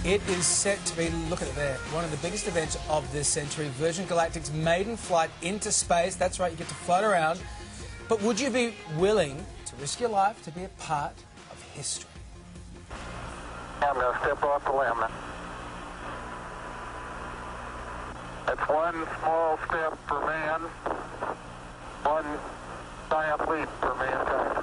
It is set to be, look at it there, one of the biggest events of this century. Virgin Galactic's maiden flight into space. That's right, you get to float around. But would you be willing to risk your life to be a part of history? I'm going to step off the limb. It's one small step for man, one giant leap for mankind.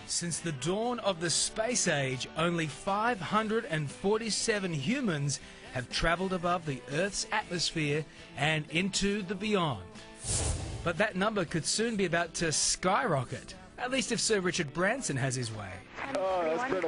Since the dawn of the space age, only 547 humans have travelled above the Earth's atmosphere and into the beyond. But that number could soon be about to skyrocket, at least if Sir Richard Branson has his way. Oh, that's pretty.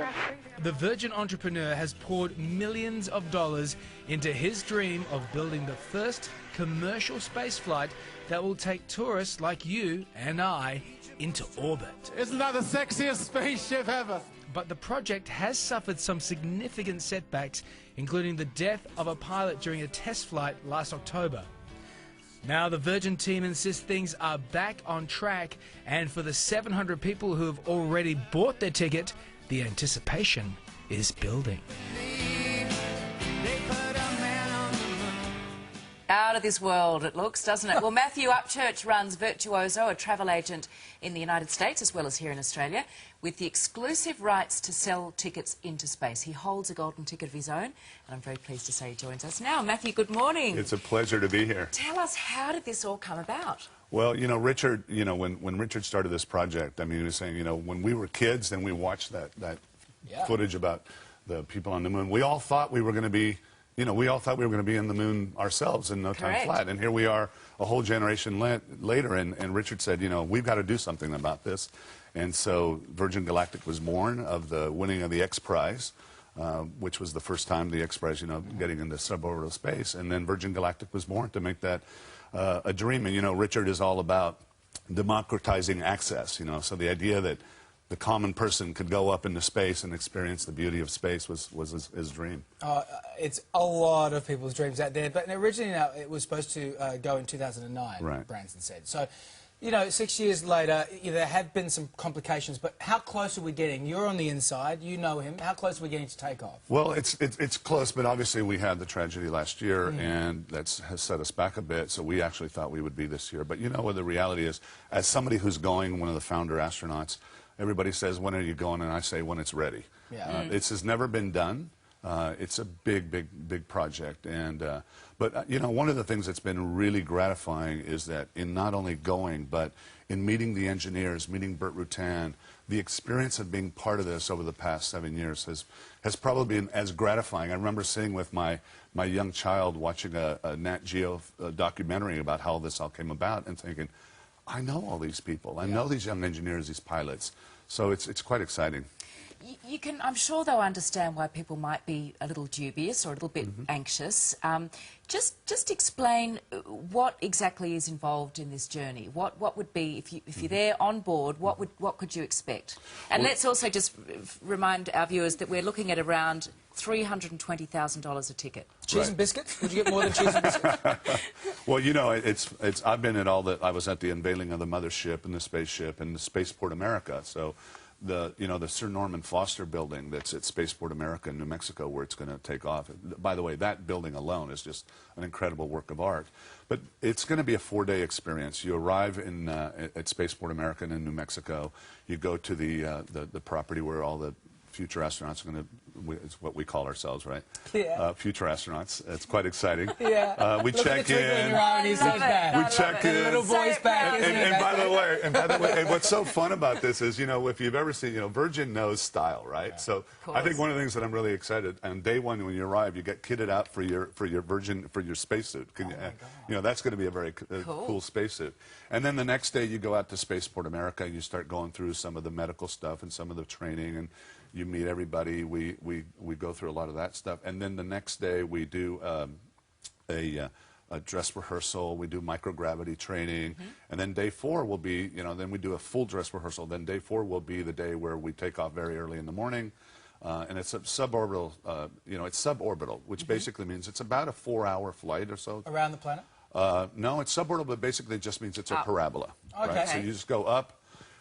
The Virgin entrepreneur has poured millions of dollars into his dream of building the first commercial space flight that will take tourists like you and I into orbit. Isn't that the sexiest spaceship ever? But the project has suffered some significant setbacks, including the death of a pilot during a test flight last October. Now the Virgin team insists things are back on track, and for the 700 people who have already bought their ticket, the anticipation is building. Out of this world, it looks, doesn't it? Well, Matthew Upchurch runs Virtuoso, a travel agent in the United States as well as here in Australia, with the exclusive rights to sell tickets into space. He holds a golden ticket of his own, and I'm very pleased to say he joins us now. Matthew, good morning. It's a pleasure to be here. Tell us, how did this all come about? Well, you know, Richard, when Richard started this project, I mean, he was saying, when we were kids and we watched that footage about the people on the moon, we all thought we were going to be we all thought we were going to be in the moon ourselves in no time flat. And here we are a whole generation later, and Richard said, we've got to do something about this. And so Virgin Galactic was born of the winning of the X Prize, which was the first time the X Prize, getting into suborbital space. And then Virgin Galactic was born to make that a dream. And, Richard is all about democratizing access, so the idea that the common person could go up into space and experience the beauty of space was his dream. It's a lot of people's dreams out there, but originally it was supposed to go in 2009, right. Branson said. So, 6 years later, there have been some complications, but how close are we getting? You're on the inside, you know him. How close are we getting to take off? Well, it's close, but obviously we had the tragedy last year, and that has set us back a bit, so we actually thought we would be this year. But what the reality is, as somebody who's going, one of the founder astronauts, everybody says, when are you going? And I say, when it's ready. Yeah. This has never been done. It's a big, big, big project. But one of the things that's been really gratifying is that in not only going, but in meeting the engineers, meeting Burt Rutan, the experience of being part of this over the past 7 years has probably been as gratifying. I remember sitting with my young child watching a Nat Geo documentary about how this all came about and thinking, I know all these people. I know these young engineers, these pilots. So it's quite exciting. You can, I'm sure they'll understand why people might be a little dubious or a little bit anxious. Just explain what exactly is involved in this journey. What would be, if you're there on board, what could you expect? And let's also just remind our viewers that we're looking at around $320,000 a ticket. Cheese and biscuits? Would you get more than cheese and biscuits? Well, I've been at I was at the unveiling of the mothership and the spaceship and the Spaceport America. So the Sir Norman Foster building that's at Spaceport America in New Mexico, where it's going to take off. By the way, that building alone is just an incredible work of art. But it's going to be a 4-day experience. You arrive at Spaceport America in New Mexico. You go to the property where all the future astronauts are going to, it's what we call ourselves, right? Yeah. Future astronauts. It's quite exciting. Yeah. We check in. We check in. Little voice back. And by the way, and what's so fun about this is, if you've ever seen, Virgin knows style, right? Yeah. So I think one of the things that I'm really excited, on day one when you arrive, you get kitted out for your spacesuit. That's going to be a very cool spacesuit. And then the next day you go out to Spaceport America and you start going through some of the medical stuff and some of the training, and you meet everybody. We go through a lot of that stuff, and then the next day we do a dress rehearsal. We do microgravity training, and then day 4 will be, then we do a full dress rehearsal. Then day 4 will be the day where we take off very early in the morning, and it's a suborbital. It's suborbital, which basically means it's about a 4-hour flight or so. Around the planet? No, it's suborbital, but basically it just means it's a parabola. Okay. Right? So you just go up.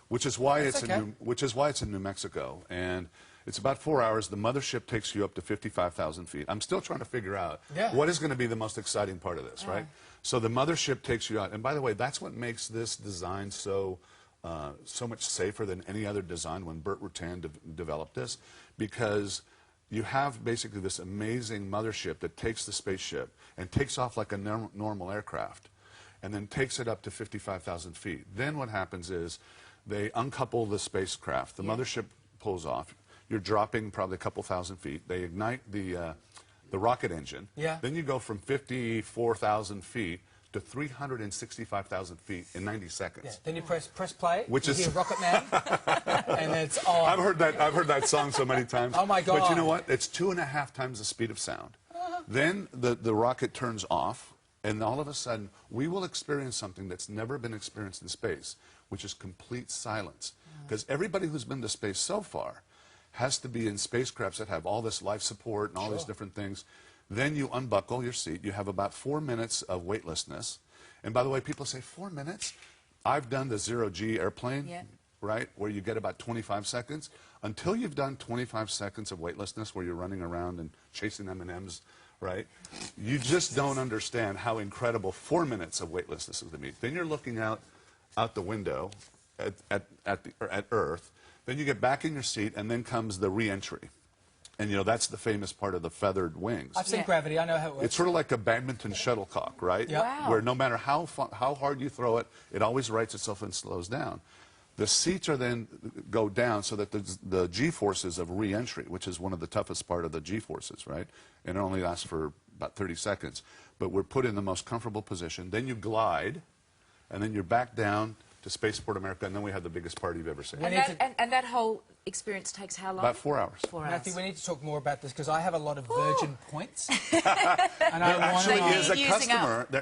which is why it's in New Mexico, and it's about 4 hours. The mothership takes you up to 55,000 feet. I'm still trying to figure out what is going to be the most exciting part of this, right? So the mothership takes you out, and by the way, that's what makes this design so much safer than any other design when Burt Rutan developed this, because you have basically this amazing mothership that takes the spaceship and takes off like a normal aircraft, and then takes it up to 55,000 feet. Then what happens is they uncouple the spacecraft. The mothership pulls off. You're dropping probably a couple thousand feet. They ignite the rocket engine. Then you go from 54,000 feet to 365,000 feet in 90 seconds. Then you press play. Which is hear Rocket Man, and it's on. I've heard that song so many times. Oh my God! But you know what? It's 2.5 times the speed of sound. Then the rocket turns off, and all of a sudden we will experience something that's never been experienced in space, which is complete silence. Because everybody who's been to space so far has to be in spacecrafts that have all this life support and all these different things. Then you unbuckle your seat. You have about 4 minutes of weightlessness. And by the way, people say, 4 minutes? I've done the zero-G airplane, right, where you get about 25 seconds. Until you've done 25 seconds of weightlessness where you're running around and chasing M&Ms, right, you just don't understand how incredible 4 minutes of weightlessness is to be. Then you're looking out the window at Earth. Then you get back in your seat, and then comes the re-entry. And, you know, that's the famous part of the feathered wings. I've seen Gravity. I know how it works. It's sort of like a badminton shuttlecock, right? Wow. Where no matter how hard you throw it, it always rights itself and slows down. The seats are then go down so that the G-forces of re-entry, which is one of the toughest part of the G-forces, right? And it only lasts for about 30 seconds. But we're put in the most comfortable position. Then you glide, and then you're back down to Spaceport America, and then we have the biggest party you've ever seen. And that whole experience takes how long? About 4 hours. 4 hours. Matthew, we need to talk more about this because I have a lot of Virgin points. There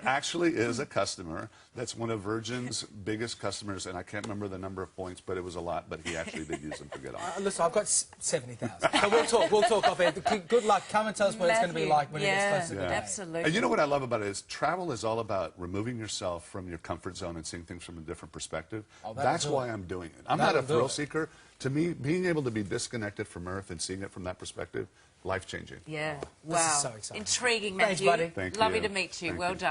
actually is a customer that's one of Virgin's biggest customers, and I can't remember the number of points, but it was a lot, but he actually did use them to get on. Listen, I've got 70,000. So we'll talk off air. Good luck. Come and tell us what it's going to be like when it gets closer to the day. Absolutely. And you know what I love about it is travel is all about removing yourself from your comfort zone and seeing things from a different perspective. That's why I'm doing it. I'm not a thrill seeker. To me, being able to be disconnected from Earth and seeing it from that perspective, life-changing. Yeah. This is so exciting. Intriguing, Thanks, Matthew. buddy. Thank you. Lovely to meet you. Thank well you. done.